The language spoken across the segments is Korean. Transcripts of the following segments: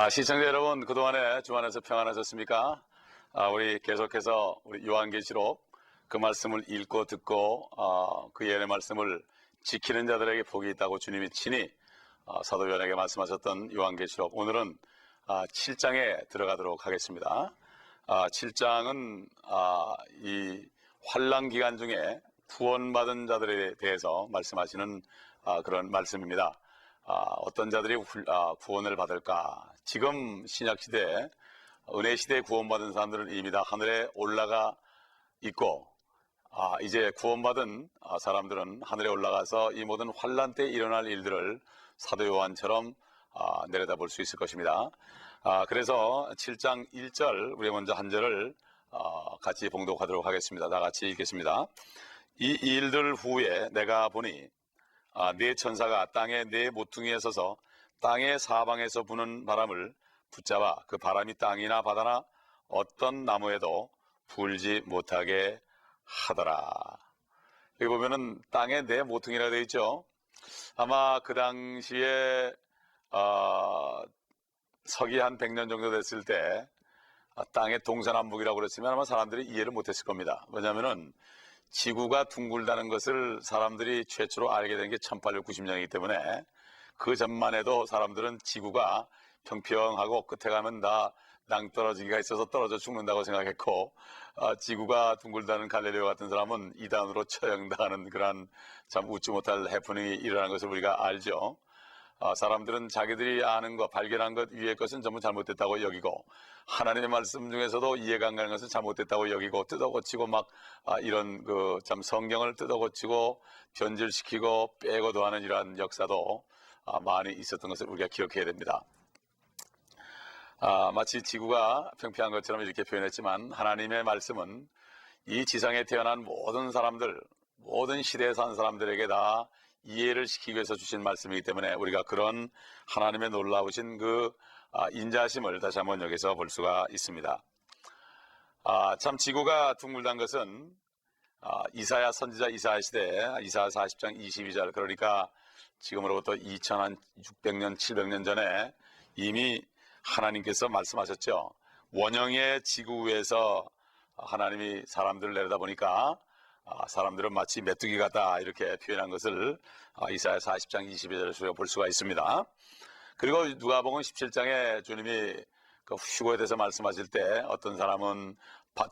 시청자 여러분, 그동안에 주안에서 평안하셨습니까? 우리 계속해서 우리 요한계시록 그 말씀을 읽고 듣고 그 예언의 말씀을 지키는 자들에게 복이 있다고 주님이 친히 사도 요한에게 말씀하셨던 요한계시록, 오늘은 7장에 들어가도록 하겠습니다. 7장은 이 환난 기간 중에 구원받은 자들에 대해서 말씀하시는 그런 말씀입니다. 어떤 자들이 구원을 받을까? 지금 신약시대에 은혜시대에 구원받은 사람들은 이미 다 하늘에 올라가 있고, 이제 구원받은 사람들은 하늘에 올라가서 이 모든 환난 때 일어날 일들을 사도 요한처럼 내려다볼 수 있을 것입니다. 그래서 7장 1절, 우리 먼저 한 절을 같이 봉독하도록 하겠습니다. 다 같이 읽겠습니다. 이 일들 후에 내가 보니 네 천사가 땅의 네 모퉁이에 서서 땅의 사방에서 부는 바람을 붙잡아 그 바람이 땅이나 바다나 어떤 나무에도 불지 못하게 하더라. 여기 보면은 땅의 네 모퉁이라고 되어 있죠. 아마 그 당시에 서기 한 100년 정도 됐을 때 땅의 동서남북이라고 그랬으면 아마 사람들이 이해를 못했을 겁니다. 왜냐하면은 지구가 둥글다는 것을 사람들이 최초로 알게 된 게 1890년이기 때문에 그 전만 해도 사람들은 지구가 평평하고 끝에 가면 다 낭떠러지기가 있어서 떨어져 죽는다고 생각했고, 지구가 둥글다는 갈릴레오 같은 사람은 이단으로 처형당하는 그런 참 웃지 못할 해프닝이 일어나는 것을 우리가 알죠. 사람들은 자기들이 아는 것, 발견한 것 위의 것은 전부 잘못됐다고 여기고, 하나님의 말씀 중에서도 이해가 안 가는 것은 잘못됐다고 여기고, 뜯어고치고 막 이런 그 참 성경을 뜯어고치고 변질시키고 빼고도 하는 이러한 역사도 많이 있었던 것을 우리가 기억해야 됩니다. 마치 지구가 평평한 것처럼 이렇게 표현했지만, 하나님의 말씀은 이 지상에 태어난 모든 사람들, 모든 시대에 산 사람들에게 다 이해를 시키기 위해서 주신 말씀이기 때문에 우리가 그런 하나님의 놀라우신 그 인자하심을 다시 한번 여기서 볼 수가 있습니다. 참 지구가 둥글다는 것은 이사야 선지자 이사야 시대에 이사야 40장 22절, 그러니까 지금으로부터 2600년 700년 전에 이미 하나님께서 말씀하셨죠. 원형의 지구 위에서 하나님이 사람들을 내려다보니까 사람들은 마치 메뚜기 같다, 이렇게 표현한 것을 이사야 40장 22절에서 볼 수가 있습니다. 그리고 누가복음 17장에 주님이 그 휴거에 대해서 말씀하실 때 어떤 사람은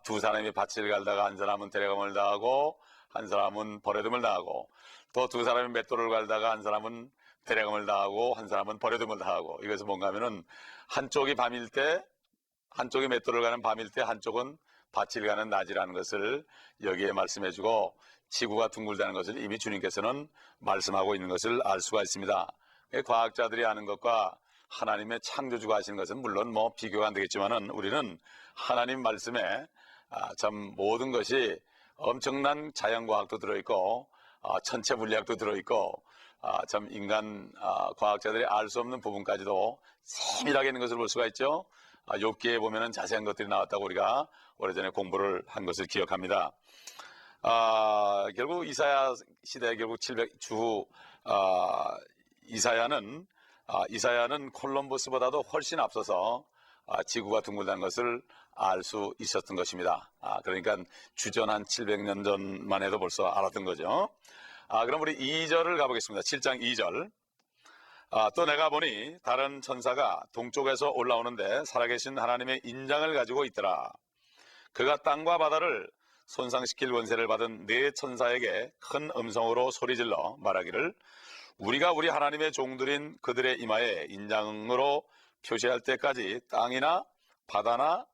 두 사람이 밭을 갈다가 한 사람은 데려감을 당하고 한 사람은 버려둠을 당하고, 또 두 사람이 맷돌을 갈다가 한 사람은 데려감을 당하고 한 사람은 버려둠을 당하고, 이것은 뭔가 하면은 한쪽이 밤일 때, 한쪽이 맷돌을 가는 밤일 때 한쪽은 밭을 가는 낮이라는 것을 여기에 말씀해주고, 지구가 둥글다는 것을 이미 주님께서는 말씀하고 있는 것을 알 수가 있습니다. 과학자들이 아는 것과 하나님의 창조주가 하시는 것은 물론 뭐 비교가 안 되겠지만은, 우리는 하나님 말씀에 참 모든 것이 엄청난 자연과학도 들어있고 천체 물리학도 들어있고, 참 인간 과학자들이 알 수 없는 부분까지도 세밀하게 있는 것을 볼 수가 있죠. 욥기에 보면은 자세한 것들이 나왔다고 우리가 오래전에 공부를 한 것을 기억합니다. 결국 이사야 시대, 결국 700주 이사야는 콜럼버스보다도 훨씬 앞서서 지구가 둥글다는 것을 알 수 있었던 것입니다. 그러니까 주전 한 700년 전만 해도 벌써 알았던 거죠. 그럼 우리 2절을 가보겠습니다. 7장 2절. 또 내가 보니 다른 천사가 동쪽에서 올라오는데 살아계신 하나님의 인장을 가지고 있더라. 그가 땅과 바다를 손상시킬 권세를 받은 네 천사에게 큰 음성으로 소리질러 말하기를, 우리가 우리 하나님의 종들인 그들의 이마에 인장으로 표시할 때까지 땅이나 바다나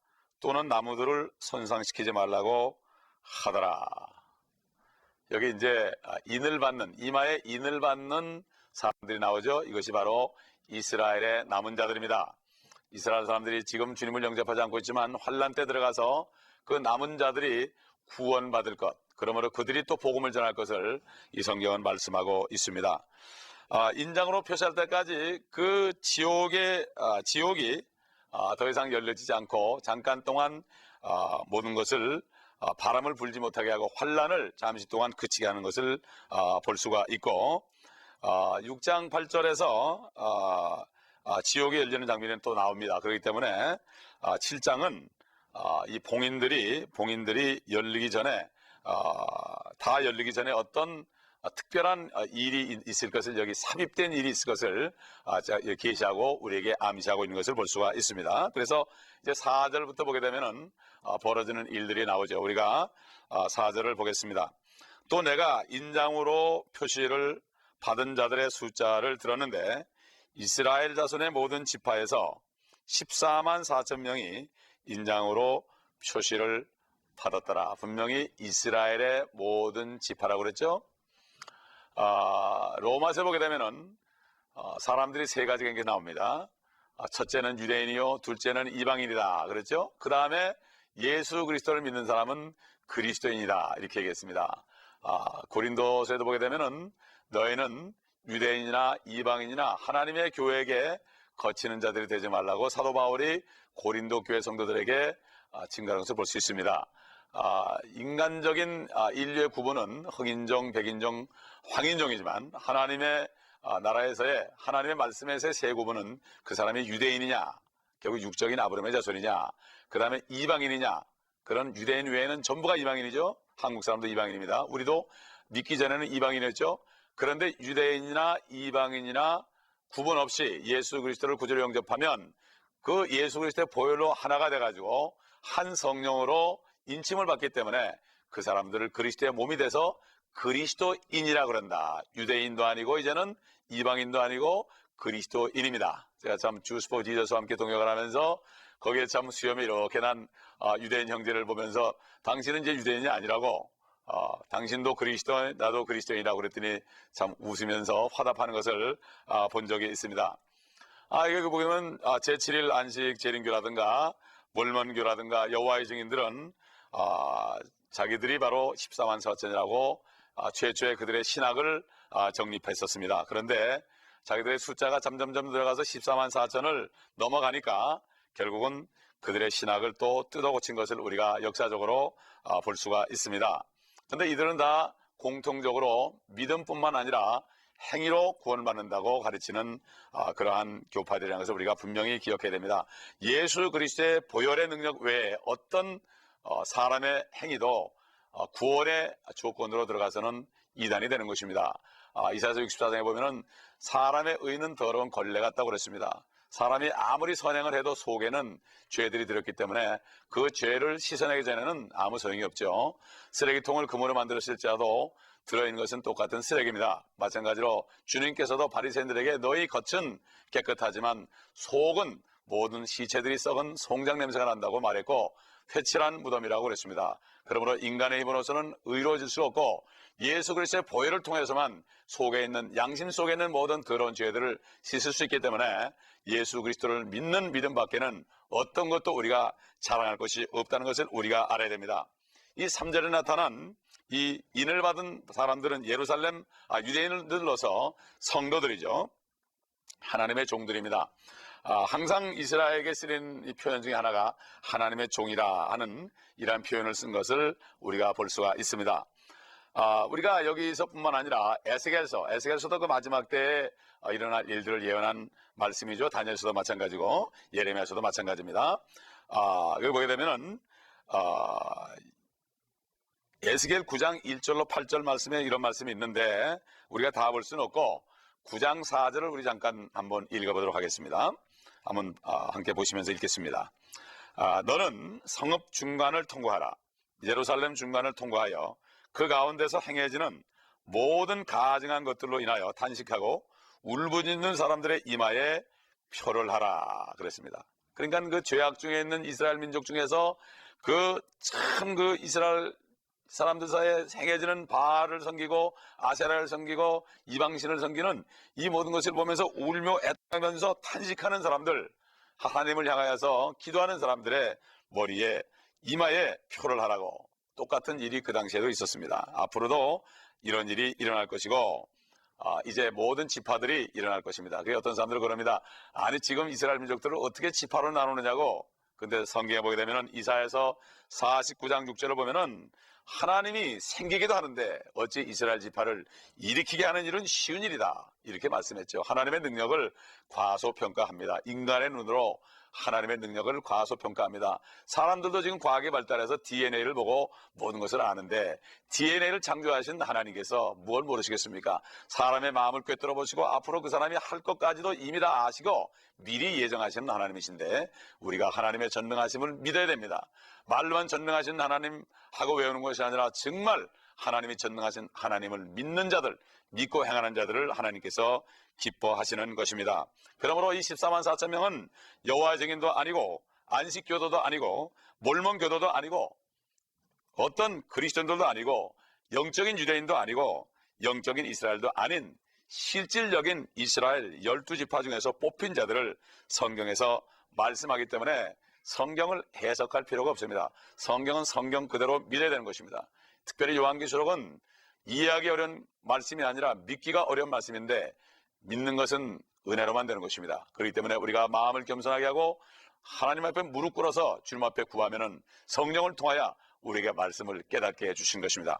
또는 나무들을 손상시키지 말라고 하더라. 여기 이제 이마에 인을 받는 사람들이 나오죠. 이것이 바로 이스라엘의 남은 자들입니다. 이스라엘 사람들이 지금 주님을 영접하지 않고 있지만 환난 때 들어가서 그 남은 자들이 구원받을 것, 그러므로 그들이 또 복음을 전할 것을 이 성경은 말씀하고 있습니다. 인장으로 표시할 때까지 그 지옥이 더 이상 열려지지 않고 잠깐 동안 모든 것을 바람을 불지 못하게 하고 환난을 잠시 동안 그치게 하는 것을 볼 수가 있고, 6장 8절에서 지옥이 열리는 장면이 또 나옵니다. 그렇기 때문에 7장은 이 봉인들이 열리기 전에 다 열리기 전에 어떤 특별한 일이 있을 것을, 여기 삽입된 일이 있을 것을 계시하고 우리에게 암시하고 있는 것을 볼 수가 있습니다. 그래서 이제 4절부터 보게 되면은 벌어지는 일들이 나오죠. 우리가 4절을 보겠습니다. 또 내가 인장으로 표시를 받은 자들의 숫자를 들었는데 이스라엘 자손의 모든 지파에서 14만 4천 명이 인장으로 표시를 받았더라. 분명히 이스라엘의 모든 지파라고 그랬죠. 로마서에 보게 되면은 사람들이 세 가지가 이렇게 나옵니다. 첫째는 유대인이요, 둘째는 이방인이다 그랬죠. 그 다음에 예수 그리스도를 믿는 사람은 그리스도인이다 이렇게 얘기했습니다. 고린도서에도 보게 되면은 너희는 유대인이나 이방인이나 하나님의 교회에게 거치는 자들이 되지 말라고 사도 바울이 고린도 교회 성도들에게 증가하는 것을 볼 수 있습니다. 인간적인 인류의 구분은 흑인종, 백인종, 황인종이지만 하나님의 나라에서의 하나님의 말씀에서의 세 구분은 그 사람이 유대인이냐, 결국 육적인 아브라함의 자손이냐, 그 다음에 이방인이냐. 그런 유대인 외에는 전부가 이방인이죠. 한국 사람도 이방인입니다. 우리도 믿기 전에는 이방인이었죠. 그런데 유대인이나 이방인이나 구분 없이 예수 그리스도를 구주로 영접하면 그 예수 그리스도의 보혈로 하나가 돼가지고 한 성령으로 인침을 받기 때문에 그 사람들을 그리스도의 몸이 돼서 그리스도인이라 그런다. 유대인도 아니고 이제는 이방인도 아니고 그리스도인입니다. 제가 참 주스 포 지저스와 함께 동역을 하면서 거기에 참 수염이 이렇게 난 유대인 형제를 보면서 당신은 이제 유대인이 아니라고, 당신도 그리스도인, 나도 그리스도인이라고 그랬더니 참 웃으면서 화답하는 것을 본 적이 있습니다. 여기 보면 제7일 안식 재림교라든가 몰몬교라든가 여호와의 증인들은 자기들이 바로 14만 4천이라고 최초에 그들의 신학을 정립했었습니다. 그런데 자기들의 숫자가 점점점 들어가서 14만 4천을 넘어가니까 결국은 그들의 신학을 또 뜯어고친 것을 우리가 역사적으로 볼 수가 있습니다. 그런데 이들은 다 공통적으로 믿음뿐만 아니라 행위로 구원받는다고 가르치는 그러한 교파들이라는 것을 우리가 분명히 기억해야 됩니다. 예수 그리스도의 보혈의 능력 외에 어떤 사람의 행위도 구원의 조건으로 들어가서는 이단이 되는 것입니다. 이사야서 64장에 보면은 사람의 의는 더러운 걸레 같다고 그랬습니다. 사람이 아무리 선행을 해도 속에는 죄들이 들었기 때문에 그 죄를 씻어내기 전에는 아무 소용이 없죠. 쓰레기통을 금으로 만들었을지라도 들어있는 것은 똑같은 쓰레기입니다. 마찬가지로 주님께서도 바리새인들에게 너희 겉은 깨끗하지만 속은 모든 시체들이 썩은 송장 냄새가 난다고 말했고 회칠한 무덤이라고 그랬습니다. 그러므로 인간의 힘으로서는 의로워질 수 없고 예수 그리스도의 보혈을 통해서만 속에 있는, 양심 속에 있는 모든 더러운 죄들을 씻을 수 있기 때문에 예수 그리스도를 믿는 믿음 밖에는 어떤 것도 우리가 자랑할 것이 없다는 것을 우리가 알아야 됩니다. 이 3절에 나타난 이 인을 받은 사람들은 예루살렘 유대인들로서 성도들이죠. 하나님의 종들입니다. 항상 이스라엘에게 쓰인 이 표현 중에 하나가 하나님의 종이라 하는 이러한 표현을 쓴 것을 우리가 볼 수가 있습니다. 우리가 여기서뿐만 아니라 에스겔서도 그 마지막 때에 일어날 일들을 예언한 말씀이죠. 다니엘서도 마찬가지고 예레미야서도 마찬가지입니다. 여기 보게 되면은 에스겔 9장 1절로 8절 말씀에 이런 말씀이 있는데 우리가 다 볼 수는 없고 9장 4절을 우리 잠깐 한번 읽어보도록 하겠습니다. 한번 함께 보시면서 읽겠습니다. 너는 성읍 중간을 통과하라. 예루살렘 중간을 통과하여 그 가운데서 행해지는 모든 가증한 것들로 인하여 탄식하고 울부짖는 사람들의 이마에 표를 하라 그랬습니다. 그러니까 그 죄악 중에 있는 이스라엘 민족 중에서 그 이스라엘 사람들 사이에 행해지는 바알을 섬기고 아세라를 섬기고 이방신을 섬기는 이 모든 것을 보면서 울며 애통하면서 탄식하는 사람들, 하나님을 향하여서 기도하는 사람들의 머리에 이마에 표를 하라고, 똑같은 일이 그 당시에도 있었습니다. 앞으로도 이런 일이 일어날 것이고 이제 모든 지파들이 일어날 것입니다. 그게 어떤 사람들은 그럽니다. 아니 지금 이스라엘 민족들을 어떻게 지파로 나누느냐고. 근데 성경에 보게 되면 이사야서 49장 6절을 보면은 하나님이 생기기도 하는데 어찌 이스라엘 지파를 일으키게 하는 일은 쉬운 일이다, 이렇게 말씀했죠. 하나님의 능력을 과소평가합니다. 인간의 눈으로 하나님의 능력을 과소평가합니다. 사람들도 지금 과학이 발달해서 DNA를 보고 모든 것을 아는데 DNA를 창조하신 하나님께서 뭘 모르시겠습니까? 사람의 마음을 꿰뚫어 보시고 앞으로 그 사람이 할 것까지도 이미 다 아시고 미리 예정하시는 하나님이신데 우리가 하나님의 전능하심을 믿어야 됩니다. 말로만 전능하신 하나님 하고 외우는 것이 아니라 정말 하나님이 전능하신 하나님을 믿는 자들, 믿고 행하는 자들을 하나님께서 기뻐하시는 것입니다. 그러므로 이 14만 4천 명은 여호와의 증인도 아니고 안식교도도 아니고 몰몬교도도 아니고 어떤 그리스도인들도 아니고 영적인 유대인도 아니고 영적인 이스라엘도 아닌 실질적인 이스라엘 12지파 중에서 뽑힌 자들을 성경에서 말씀하기 때문에 성경을 해석할 필요가 없습니다. 성경은 성경 그대로 믿어야 되는 것입니다. 특별히 요한계시록은 이해하기 어려운 말씀이 아니라 믿기가 어려운 말씀인데 믿는 것은 은혜로만 되는 것입니다. 그렇기 때문에 우리가 마음을 겸손하게 하고 하나님 앞에 무릎 꿇어서 주님 앞에 구하면은 성령을 통하여 우리에게 말씀을 깨닫게 해주신 것입니다.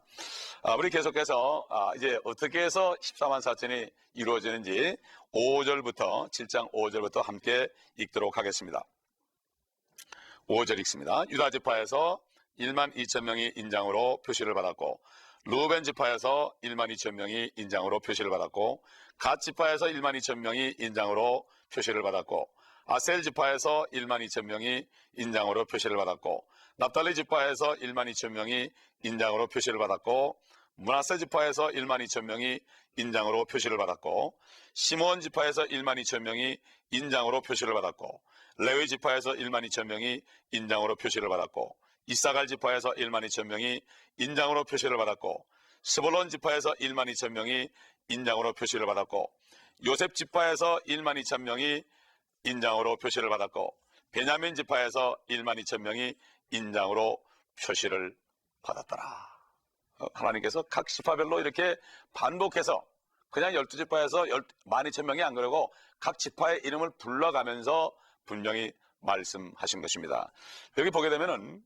우리 계속해서 이제 어떻게 해서 14만 4천이 이루어지는지 5절부터 7장 5절부터 함께 읽도록 하겠습니다. 5절 읽습니다. 유다 지파에서 1만 2천 명이 인장으로 표시를 받았고 루벤 지파에서 1만 2천 명이 인장으로 표시를 받았고 갓 지파에서 1만 2천 명이 인장으로 표시를 받았고 아셀 지파에서 1만 2천 명이 인장으로 표시를 받았고 납달리 지파에서 1만 2천 명이 인장으로 표시를 받았고 므낫세 지파에서 1만 2천 명이 인장으로 표시를 받았고 시므온 지파에서 1만 2천 명이 인장으로 표시를 받았고 레위 지파에서 1만 2천 명이 인장으로 표시를 받았고 이사갈 지파에서 1만 2천 명이 인장으로 표시를 받았고 스불론 지파에서 1만 2천 명이 인장으로 표시를 받았고 요셉 지파에서 1만 2천 명이 인장으로 표시를 받았고 베냐민 지파에서 1만 2천 명이 인장으로 표시를 받았더라. 하나님께서 각 지파별로 이렇게 반복해서 그냥 12지파에서 12,000명이 안 그러고 각 지파의 이름을 불러가면서 분명히 말씀하신 것입니다. 여기 보게 되면은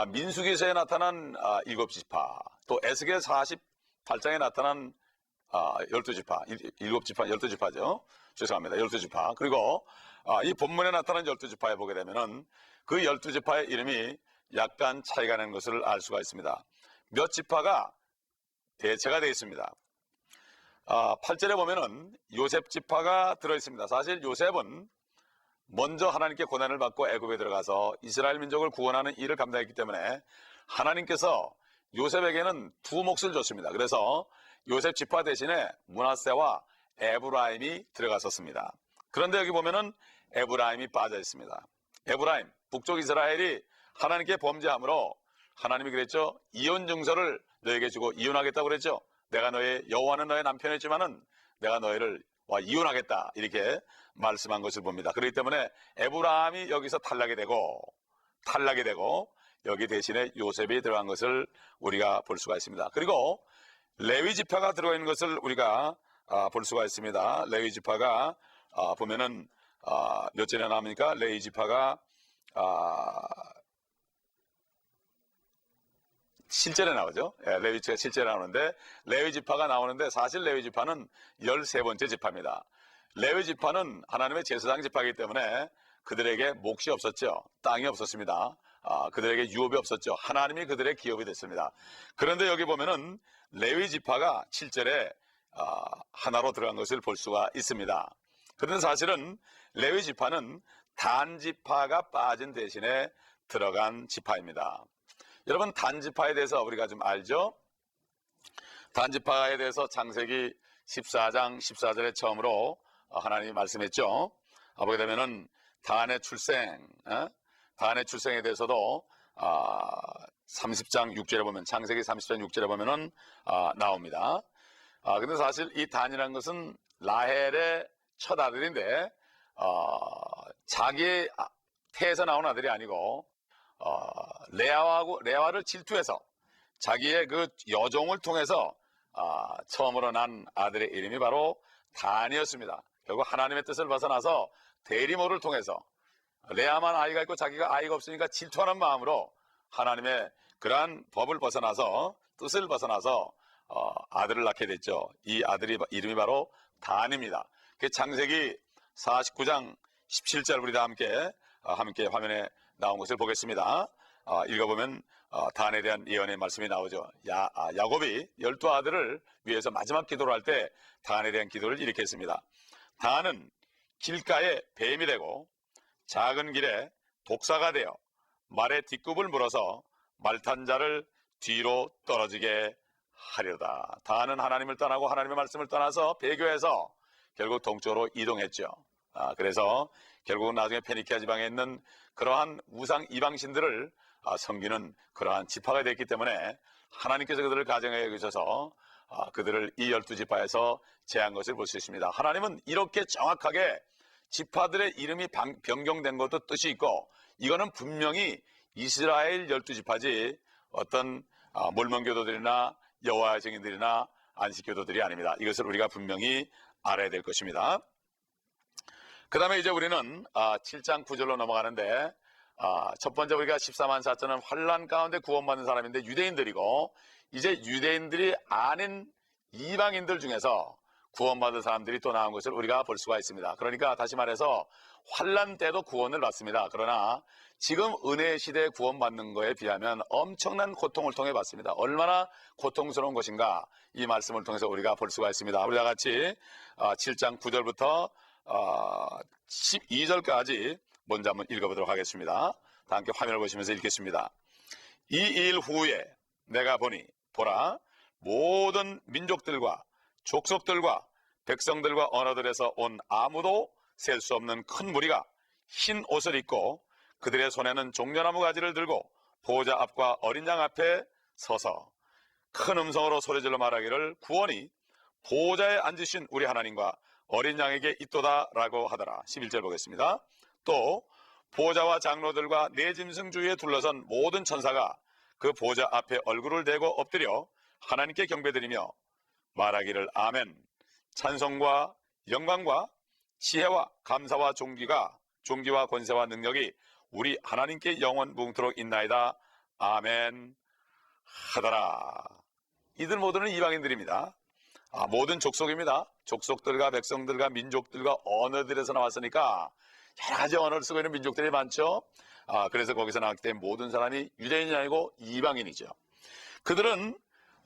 민수기서에 나타난 7지파, 또 에스겔 48장에 나타난 12지파, 7지파, 12지파죠. 죄송합니다. 12지파. 그리고 이 본문에 나타난 12지파에 보게 되면은 그 12지파의 이름이 약간 차이가 나는 것을 알 수가 있습니다. 몇 지파가 대체가 되어 있습니다. 8절에 보면은 요셉 지파가 들어있습니다. 사실 요셉은 먼저 하나님께 고난을 받고 애굽에 들어가서 이스라엘 민족을 구원하는 일을 감당했기 때문에 하나님께서 요셉에게는 두 몫을 줬습니다. 그래서 요셉 지파 대신에 므낫세와 에브라임이 들어갔었습니다. 그런데 여기 보면은 에브라임이 빠져 있습니다. 에브라임, 북쪽 이스라엘이 하나님께 범죄함으로 하나님이 그랬죠. 이혼 증서를 너에게 주고 이혼하겠다고 그랬죠. 내가 여호와는 너의 남편이지만은 내가 너희를 이혼하겠다, 이렇게 말씀한 것을 봅니다. 그렇기 때문에 에브라임이 여기서 탈락이 되고 여기 대신에 요셉이 들어간 것을 우리가 볼 수가 있습니다. 그리고 레위 지파가 들어가 있는 것을 우리가 볼 수가 있습니다. 레위 지파가 보면은 몇 절에 나옵니까? 레위 지파가 7절에 나오죠. 레위 지파가 7절에 나오는데 레위 지파가 나오는데 사실 레위 지파는 13번째 지파입니다. 레위 지파는 하나님의 제사장 지파이기 때문에 그들에게 몫이 없었죠. 땅이 없었습니다. 그들에게 유업이 없었죠. 하나님이 그들의 기업이 됐습니다. 그런데 여기 보면은 레위 지파가 7절에 하나로 들어간 것을 볼 수가 있습니다. 그런데 사실은 레위 지파는 단 지파가 빠진 대신에 들어간 지파입니다. 여러분, 단 지파에 대해서 우리가 좀 알죠? 단 지파에 대해서 창세기 14장 14절에 처음으로 하나님이 말씀했죠. 보게 되면은 단의 출생에 대해서도 30장 6절에 보면, 창세기 30장 6절에 보면은 나옵니다. 근데 사실 이 단이라는 것은 라헬의 첫 아들인데 자기의 태에서 나온 아들이 아니고 레아를 질투해서 자기의 그 여종을 통해서 처음으로 난 아들의 이름이 바로 단이었습니다. 결국 하나님의 뜻을 벗어나서 대리모를 통해서 레아만 아이가 있고 자기가 아이가 없으니까 질투하는 마음으로 하나님의 그러한 법을 벗어나서 뜻을 벗어나서 아들을 낳게 됐죠. 이 아들이 이름이 바로 단입니다. 그 창세기 49장 17절 우리 다 함께 화면에 나온 것을 보겠습니다. 읽어보면 단에 대한 예언의 말씀이 나오죠. 야곱이 12아들을 위해서 마지막 기도를 할 때 단에 대한 기도를 이렇게 했습니다. 단은 길가에 뱀이 되고 작은 길에 독사가 되어 말의 뒷굽을 물어서 말탄 자를 뒤로 떨어지게 하려다. 단은 하나님을 떠나고 하나님의 말씀을 떠나서 배교해서 결국 동쪽으로 이동했죠. 그래서 결국은 나중에 페니키아 지방에 있는 그러한 우상 이방신들을 섬기는 그러한 지파가 됐기 때문에 하나님께서 그들을 가정하여 여기셔서 그들을 이 12지파에서 제한 것을 볼 수 있습니다. 하나님은 이렇게 정확하게 지파들의 이름이 변경된 것도 뜻이 있고, 이거는 분명히 이스라엘 12지파지 어떤 몰몬교도들이나 여호와의 증인들이나 안식교도들이 아닙니다. 이것을 우리가 분명히 알아야 될 것입니다. 그 다음에 이제 우리는 7장 9절로 넘어가는데, 첫 번째 우리가 14만 4천은 환난 가운데 구원받는 사람인데 유대인들이고, 이제 유대인들이 아닌 이방인들 중에서 구원받은 사람들이 또 나온 것을 우리가 볼 수가 있습니다. 그러니까 다시 말해서 환난 때도 구원을 받습니다. 그러나 지금 은혜의 시대에 구원받는 것에 비하면 엄청난 고통을 통해 받습니다. 얼마나 고통스러운 것인가, 이 말씀을 통해서 우리가 볼 수가 있습니다. 우리 다 같이 7장 9절부터 12절까지 먼저 한번 읽어보도록 하겠습니다. 다 함께 화면을 보시면서 읽겠습니다. 이 일 후에 내가 보라, 모든 민족들과 족속들과 백성들과 언어들에서 온 아무도 셀 수 없는 큰 무리가 흰 옷을 입고 그들의 손에는 종려나무 가지를 들고 보호자 앞과 어린 양 앞에 서서 큰 음성으로 소리질러 말하기를 구원이 보호자에 앉으신 우리 하나님과 어린 양에게 있도다 라고 하더라. 11절 보겠습니다. 또 보호자와 장로들과 네 짐승 주위에 둘러선 모든 천사가 그 보호자 앞에 얼굴을 대고 엎드려 하나님께 경배드리며 말하기를 아멘. 찬송과 영광과 지혜와 감사와 존귀와 권세와 능력이 우리 하나님께 영원 무궁토록 있나이다. 아멘 하더라. 이들 모두는 이방인들입니다. 모든 족속입니다. 족속들과 백성들과 민족들과 언어들에서 나왔으니까 여러 가지 언어를 쓰고 있는 민족들이 많죠. 그래서 거기서 나왔기 때문에 모든 사람이 유대인이 아니고 이방인이죠. 그들은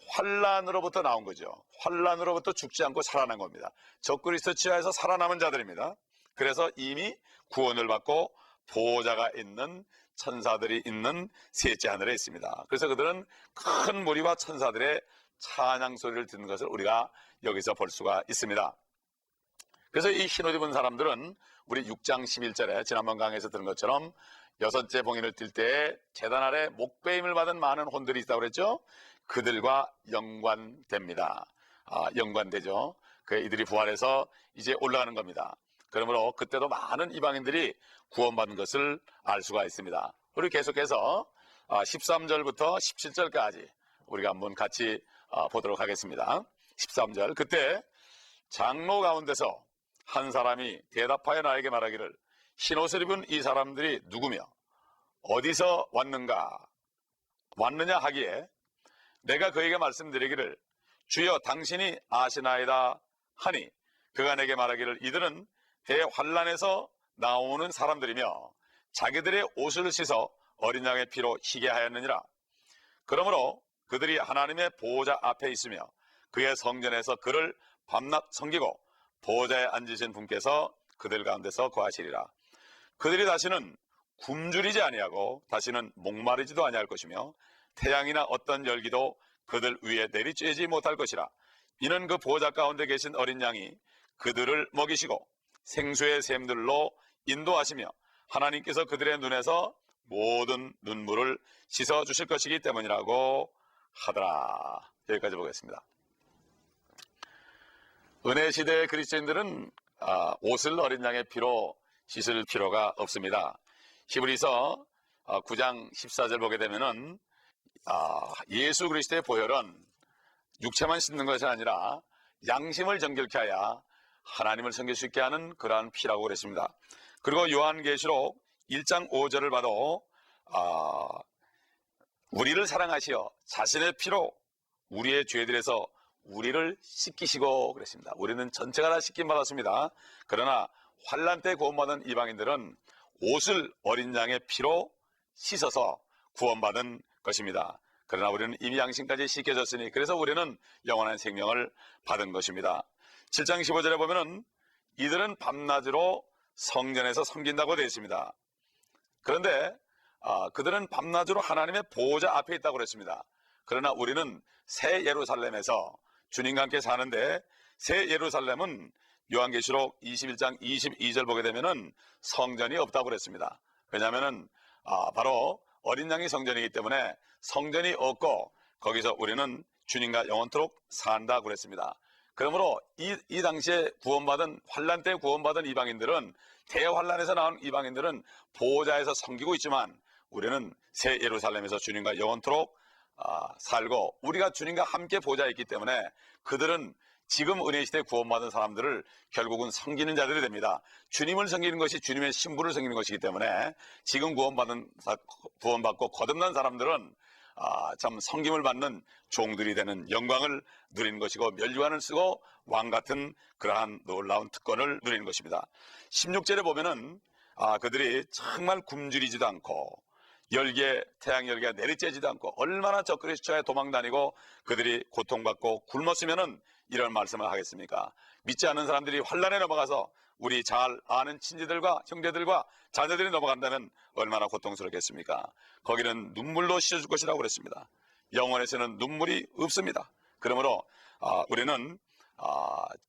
환난으로부터 나온 거죠. 환난으로부터 죽지 않고 살아난 겁니다. 적그리스도 치하에서 살아남은 자들입니다. 그래서 이미 구원을 받고 보호자가 있는 천사들이 있는 셋째 하늘에 있습니다. 그래서 그들은 큰 무리와 천사들의 찬양 소리를 듣는 것을 우리가 여기서 볼 수가 있습니다. 그래서 이 흰옷 입은 사람들은 우리 6장 11절에 지난번 강의에서 들은 것처럼 여섯째 봉인을 뜰 때 제단 아래 목배임을 받은 많은 혼들이 있다고 그랬죠. 그들과 연관됩니다. 연관되죠. 이들이 부활해서 이제 올라가는 겁니다. 그러므로 그때도 많은 이방인들이 구원받는 것을 알 수가 있습니다. 우리 계속해서 13절부터 17절까지 우리가 한번 같이 보도록 하겠습니다. 13절, 그때 장로 가운데서 한 사람이 대답하여 나에게 말하기를 흰옷을 입은 이 사람들이 누구며 어디서 왔느냐 하기에 내가 그에게 말씀드리기를 주여 당신이 아시나이다 하니 그가 내게 말하기를 이들은 대환란에서 나오는 사람들이며 자기들의 옷을 씻어 어린 양의 피로 희게 하였느니라. 그러므로 그들이 하나님의 보호자 앞에 있으며 그의 성전에서 그를 밤낮 섬기고 보호자에 앉으신 분께서 그들 가운데서 거하시리라. 그들이 다시는 굶주리지 아니하고 다시는 목마르지도 아니할 것이며 태양이나 어떤 열기도 그들 위에 내리쬐지 못할 것이라. 이는 그 보호자 가운데 계신 어린 양이 그들을 먹이시고 생수의 샘들로 인도하시며 하나님께서 그들의 눈에서 모든 눈물을 씻어 주실 것이기 때문이라고 하더라. 여기까지 보겠습니다. 은혜 시대의 그리스도인들은 옷을 어린 양의 피로 씻을 필요가 없습니다. 히브리서 9장 14절 보게 되면은 예수 그리스도의 보혈은 육체만 씻는 것이 아니라 양심을 정결케 하여 하나님을 섬길 수 있게 하는 그러한 피라고 그랬습니다. 그리고 요한계시록 1장 5절을 봐도 우리를 사랑하시어 자신의 피로 우리의 죄들에서 우리를 씻기시고 그랬습니다. 우리는 전체가 다 씻김 받았습니다. 그러나 환난 때 구원받은 이방인들은 옷을 어린 양의 피로 씻어서 구원받은 것입니다. 그러나 우리는 이미 양심까지 씻겨졌으니 그래서 우리는 영원한 생명을 받은 것입니다. 7장 15절에 보면은 이들은 밤낮으로 성전에서 섬긴다고 되어 있습니다. 그런데 그들은 밤낮으로 하나님의 보호자 앞에 있다고 그랬습니다. 그러나 우리는 새 예루살렘에서 주님과 함께 사는데, 새 예루살렘은 요한계시록 21장 22절 보게 되면은 성전이 없다고 그랬습니다. 왜냐하면은 바로 어린 양이 성전이기 때문에 성전이 없고 거기서 우리는 주님과 영원토록 산다고 그랬습니다. 그러므로 이 당시에 구원받은, 환난 때 구원받은 이방인들은, 대환난에서 나온 이방인들은 보호자에서 섬기고 있지만 우리는 새 예루살렘에서 주님과 영원토록 살고 우리가 주님과 함께 보좌했기 때문에 그들은 지금 은혜시대 구원받은 사람들을 결국은 섬기는 자들이 됩니다. 주님을 섬기는 것이 주님의 신부를 섬기는 것이기 때문에 지금 구원받고 거듭난 사람들은 참 섬김을 받는 종들이 되는 영광을 누리는 것이고, 멸류관을 쓰고 왕같은 그러한 놀라운 특권을 누리는 것입니다. 16절에 보면은 그들이 정말 굶주리지도 않고 태양 열기가 내리쬐지도 않고 얼마나 적그리 수차에 도망다니고 그들이 고통받고 굶었으면은 이런 말씀을 하겠습니까? 믿지 않는 사람들이 환난에 넘어가서 우리 잘 아는 친지들과 형제들과 자녀들이 넘어간다면 얼마나 고통스럽겠습니까? 거기는 눈물로 씻어줄 것이라고 그랬습니다. 영원에서는 눈물이 없습니다. 그러므로 우리는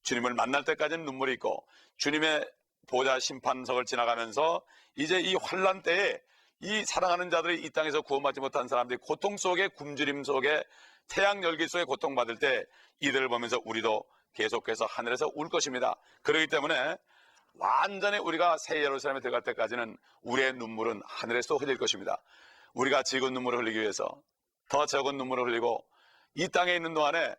주님을 만날 때까지는 눈물이 있고, 주님의 보좌 심판석을 지나가면서 이제 이 환난 때에 이 사랑하는 자들이 이 땅에서 구원받지 못한 사람들이 고통 속에, 굶주림 속에, 태양 열기 속에 고통받을 때 이들을 보면서 우리도 계속해서 하늘에서 울 것입니다. 그렇기 때문에 완전히 우리가 새 예루살렘에 들어갈 때까지는 우리의 눈물은 하늘에서 흘릴 것입니다. 우리가 적은 눈물을 흘리기 위해서 더 적은 눈물을 흘리고, 이 땅에 있는 동안에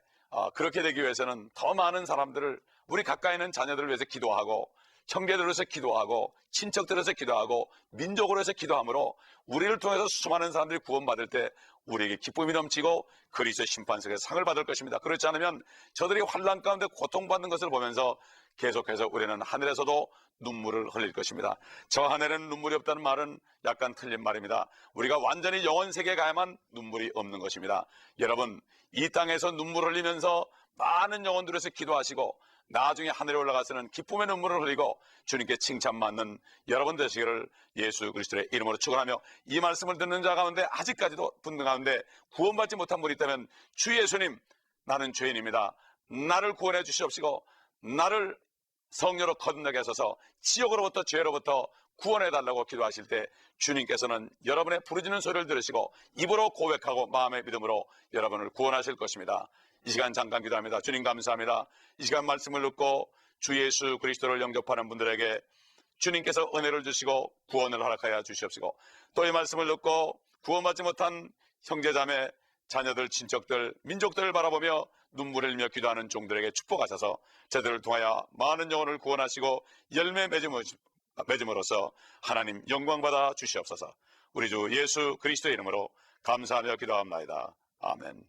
그렇게 되기 위해서는 더 많은 사람들을, 우리 가까이 있는 자녀들을 위해서 기도하고, 형제들로서 기도하고, 친척들로서 기도하고, 민족으로서 기도함으로 우리를 통해서 수많은 사람들이 구원받을 때 우리에게 기쁨이 넘치고 그리스도의 심판석에서 상을 받을 것입니다. 그렇지 않으면 저들이 환난 가운데 고통받는 것을 보면서 계속해서 우리는 하늘에서도 눈물을 흘릴 것입니다. 저 하늘에는 눈물이 없다는 말은 약간 틀린 말입니다. 우리가 완전히 영원 세계에 가야만 눈물이 없는 것입니다. 여러분, 이 땅에서 눈물 흘리면서 많은 영혼들에서 기도하시고 나중에 하늘에 올라가서는 기쁨의 눈물을 흘리고 주님께 칭찬받는 여러분 되시기를 예수 그리스도의 이름으로 축원하며, 이 말씀을 듣는 자 가운데 아직까지도 분들 가운데 구원받지 못한 분이 있다면, 주 예수님, 나는 죄인입니다. 나를 구원해 주시옵시고 나를 성령으로 거듭나게 하소서, 지옥으로부터, 죄로부터 구원해 달라고 기도하실 때 주님께서는 여러분의 부르짖는 소리를 들으시고 입으로 고백하고 마음의 믿음으로 여러분을 구원하실 것입니다. 이 시간 잠깐 기도합니다. 주님 감사합니다. 이 시간 말씀을 듣고 주 예수 그리스도를 영접하는 분들에게 주님께서 은혜를 주시고 구원을 허락하여 주시옵시고, 또 이 말씀을 듣고 구원받지 못한 형제자매, 자녀들, 친척들, 민족들을 바라보며 눈물을 흘리며 기도하는 종들에게 축복하셔서 저들을 통하여 많은 영혼을 구원하시고 열매 맺음으로써 하나님 영광받아 주시옵소서. 우리 주 예수 그리스도의 이름으로 감사하며 기도합나이다. 아멘.